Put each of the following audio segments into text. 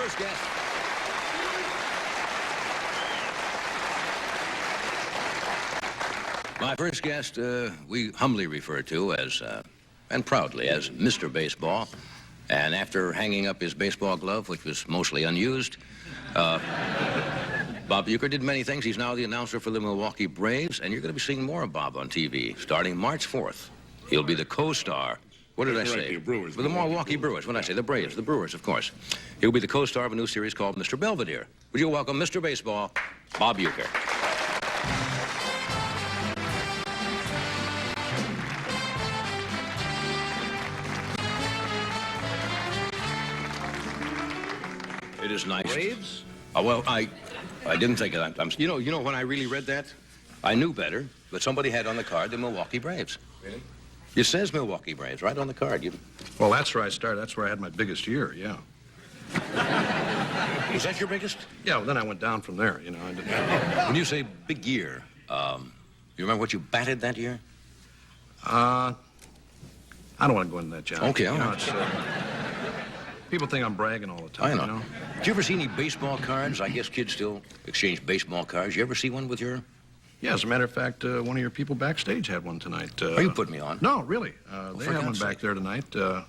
first guest. My first guest, we humbly refer to as, and proudly, as Mr. Baseball. And after hanging up his baseball glove, which was mostly unused, Bob Uecker did many things. He's now the announcer for the Milwaukee Braves, and you're going to be seeing more of Bob on TV starting March 4th. He'll be the co-star. What did I say? Brewers. For the Milwaukee Brewers. What did I say? The Braves, the Brewers, of course. He'll be the co-star of a new series called Mr. Belvedere. Would you welcome Mr. Baseball, Bob Uecker? It is nice. Braves? Well, I didn't think of that. You know, when I really read that, I knew better, but somebody had on the card the Milwaukee Braves. Really? It says Milwaukee Braves right on the card. Well, that's where I started. That's where I had my biggest year, yeah. Was that your biggest? Yeah, well, then I went down from there, you know. I didn't... When you say big year, you remember what you batted that year? I don't want to go into that, John. Okay, all right. People think I'm bragging all the time, I know. you know? Did you ever see any baseball cards? I guess kids still exchange baseball cards. You ever see one with your... Yeah, as a matter of fact, one of your people backstage had one tonight. Are you putting me on? No, really. They have one back there tonight.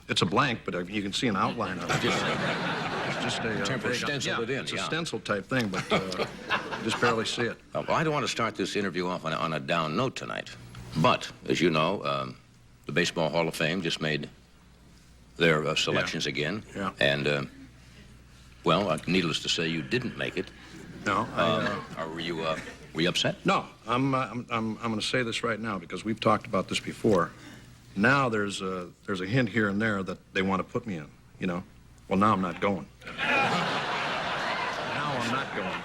It's a blank, but you can see an outline of it. It's just a... Temper stenciled it in, it's a stencil type thing, but you just barely see it. Well, I don't want to start this interview off on a down note tonight. But, as you know, the Baseball Hall of Fame just made their selections again. Yeah. And, well, needless to say, you didn't make it. No. Were you upset? No. I'm going to say this right now because we've talked about this before. Now there's a hint here and there that they want to put me in, you know. Well, now I'm not going. Now I'm not going.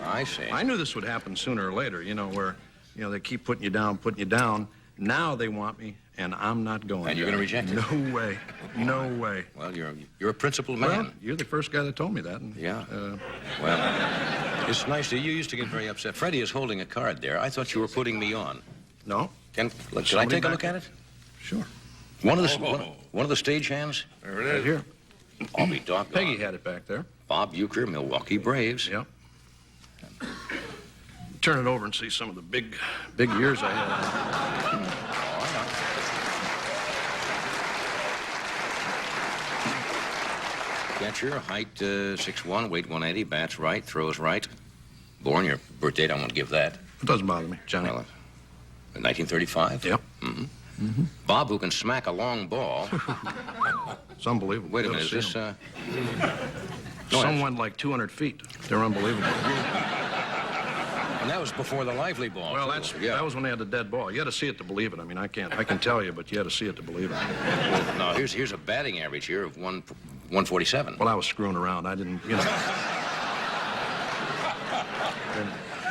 I see. I knew this would happen sooner or later, you know, where, you know, they keep putting you down, putting you down. Now they want me, and I'm not going. And you're going to reject it? No way. No way. Well, you're a principled man. Well, you're the first guy that told me that. And, yeah. Well, it's nice that you used to get very upset. Freddie is holding a card there. I thought you were putting me on. No. Can I take a look at it? Sure. One of the stage hands? There it is. Right here. I'll be doggone. Peggy had it back there. Bob Uecker, Milwaukee Braves. Yep. Turn it over and see some of the big years I had. Catcher, height 6'1", weight 180, bats right, throws right. Born your birth date, I won't give that. It doesn't bother me, Johnny. Well, 1935? Yep. Mm-hmm. Mm-hmm. Bob, who can smack a long ball. It's unbelievable. Wait a minute, is this... Someone like 200 feet. They're unbelievable. And that was before the lively ball. Well, that was when they had the dead ball. You had to see it to believe it. I mean, I can tell you, but you had to see it to believe it. No, here's a batting average here of 147. Well, I was screwing around. I didn't, you know.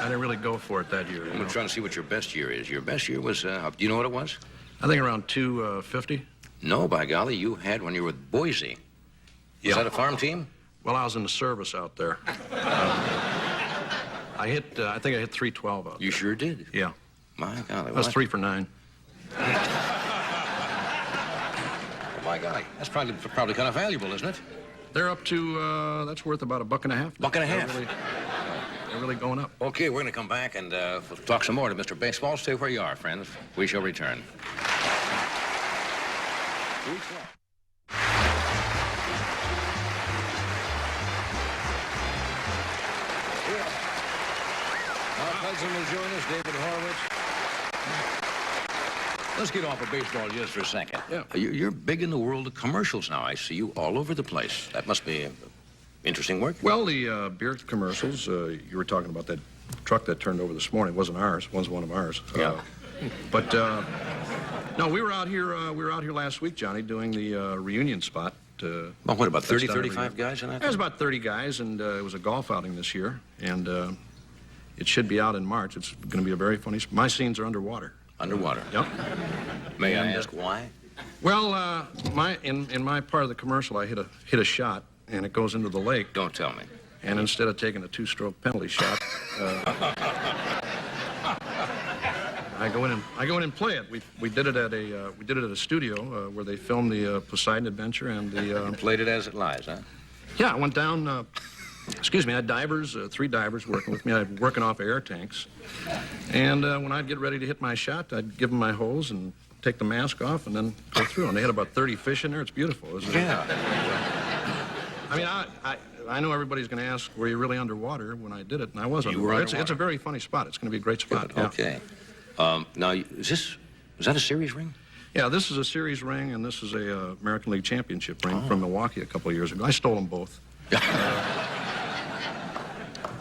I didn't really go for it that year. I'm trying to see what your best year is. Your best year was, do you know what it was? I think around 250. No, by golly, you had when you were with Boise. Was that a farm team? Well, I was in the service out there. I think I hit 312 out there. You sure did? Yeah. My golly. I was 3 for 9. Oh, my golly. That's probably kind of valuable, isn't it? They're up to, that's worth about $1.50. $1.50? They're really going up. Okay, we're going to come back and we'll talk some more to Mr. Baseball. Stay where you are, friends. We shall return. Hudson will join us, David Horowitz. Let's get off of baseball just for a second. Yeah. You're big in the world of commercials now. I see you all over the place. That must be interesting work. Well, the beer commercials, you were talking about that truck that turned over this morning. It wasn't ours. It was one of ours. Yeah. But no, we were out here last week, Johnny, doing the reunion spot. Well, what, about 30, 35 guys in that? There's about 30 guys, and it was a golf outing this year, and it should be out in March. It's going to be a very funny... My scenes are underwater. Underwater? Yep. May I ask why? Well, in my part of the commercial, I hit a shot, and it goes into the lake. Don't tell me. And instead of taking a 2-stroke penalty shot, I go in and play it. We did it at a studio where they filmed the Poseidon Adventure and the played it as it lies, huh? Yeah, I went down, excuse me, I had divers, 3 divers working with me. I was working off air tanks. And when I'd get ready to hit my shot, I'd give them my hose and take the mask off and then go through. And they had about 30 fish in there. It's beautiful, isn't it? Yeah. I mean, I know everybody's going to ask, were you really underwater when I did it? And I was underwater. It's a very funny spot. It's going to be a great spot. Good. Okay. Now, is that a series ring? Yeah, this is a series ring, and this is a American League Championship ring from Milwaukee a couple of years ago. I stole them both.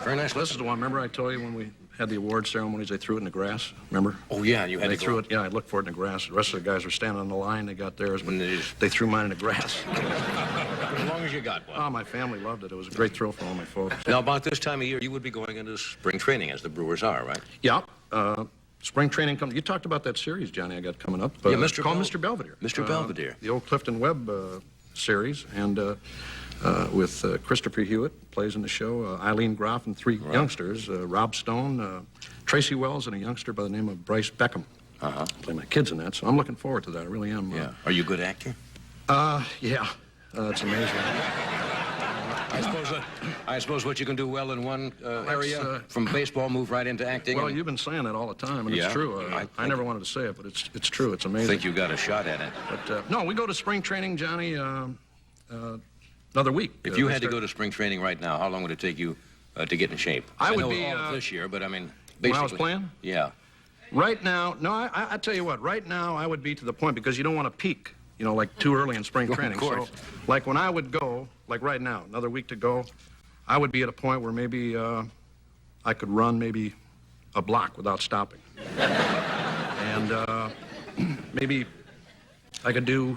Very nice. This is the one. Remember I told you when we had the award ceremonies, they threw it in the grass? Remember? Oh, yeah, you had they to threw go. it. Yeah, I looked for it in the grass. The rest of the guys were standing on the line. They got theirs, but they threw mine in the grass. As long as you got one. Oh, my family loved it. It was a great thrill for all my folks. Now, about this time of year, you would be going into spring training, as the Brewers are, right? Yeah. Spring training comes. You talked about that series, Johnny, I got coming up. Yeah, Called Mr. Belvedere. Mr. Belvedere. The old Clifton Webb series, and with Christopher Hewitt plays in the show, Eileen Groff and 3 youngsters, Rob Stone, Tracy Wells, and a youngster by the name of Bryce Beckham. Play my kids in that, so I'm looking forward to that. I really am. Yeah. Are you a good actor? Yeah. It's amazing. I suppose what you can do well in one area, from baseball, move right into acting. Well, you've been saying that all the time, and it's true. I never wanted to say it, but it's true. It's amazing. I think you got a shot at it. But no, we go to spring training, Johnny, another week. If you had to go to spring training right now, how long would it take you to get in shape? I would know be all of this year, but I mean, when basically. I was playing? Yeah. Right now, no, I tell you what, right now I would be to the point because you don't want to peak, you know, like too early in spring training. Of course. So, like when I would go, like right now, another week to go, I would be at a point where maybe I could run maybe a block without stopping. And maybe I could do,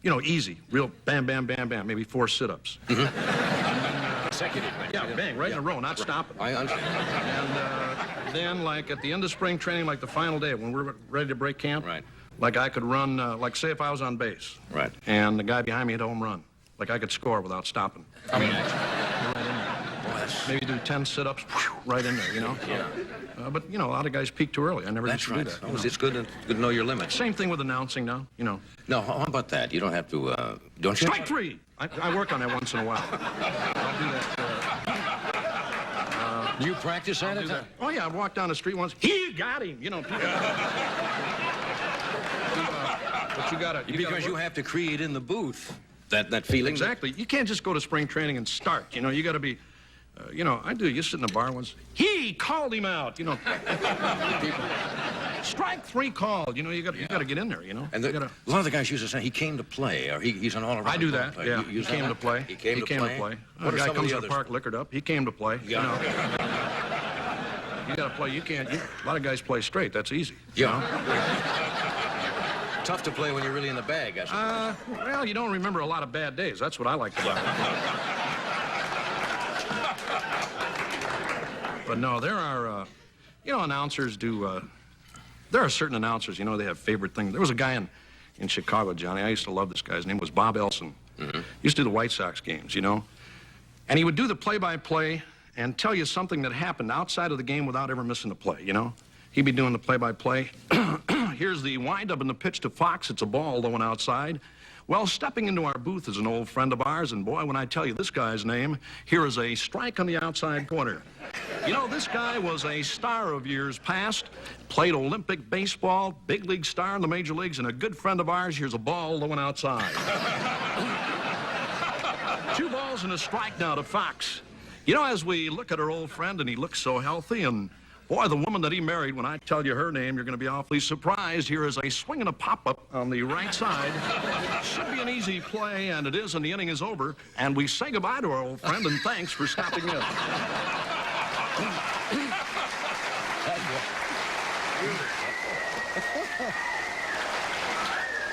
you know, easy, real bam, bam, bam, bam, maybe 4 sit-ups. Consecutive. Yeah, bang, right in a row, not stopping. I understand. And then, like, at the end of spring training, like the final day, when we're ready to break camp, Right. like I could run, like, say if I was on base. Right. And the guy behind me hit a home run. Like, I could score without stopping. I mean, Maybe do 10 sit-ups, right in there, you know? Yeah. But, you know, a lot of guys peak too early. I never used That's to right. do that. You know? It's good to know your limits. Same thing with announcing now, you know. No, how about that? You don't have to, don't you? Strike 3! I work on that once in a while. I'll do that. You practice at it? Oh, yeah, I walked down the street once. He got him! You know, people... but you gotta... Because you have to create in the booth that feeling. Exactly. You can't just go to spring training and start. You know, you got to be, you know, I do. You sit in a bar once. He called him out. You know, people. Strike 3 called. You know, you got to get in there. You know. And a lot of the guys used to say he came to play, or he's an all-around. I do that. player. Yeah. He came to play. He came to play. A guy comes to the park liquored up. He came to play. Yeah. You know. You got to play. You can't. A lot of guys play straight. That's easy. Yeah. You know? Tough to play when you're really in the bag, I suppose. Well, you don't remember a lot of bad days. That's what I like about it. But no, there are, you know, announcers do, there are certain announcers, you know, they have favorite things. There was a guy in Chicago, Johnny, I used to love this guy. His name was Bob Elson. He used to do the White Sox games, you know. And he would do the play-by-play and tell you something that happened outside of the game without ever missing a play, you know. He'd be doing the play-by-play. Here's the wind-up and the pitch to Fox. It's a ball going outside. Well, stepping into our booth is an old friend of ours, and boy, when I tell you this guy's name, here is a strike on the outside corner. You know, this guy was a star of years past, played Olympic baseball, big league star in the major leagues, and a good friend of ours. Here's a ball going outside. 2 balls and a strike now to Fox. You know, as we look at our old friend, and he looks so healthy, and boy, the woman that he married, when I tell you her name, you're going to be awfully surprised. Here is a swing and a pop-up on the right side. Should be an easy play, and it is, and the inning is over. And we say goodbye to our old friend, and thanks for stopping in.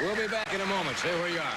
We'll be back in a moment. Stay where you are.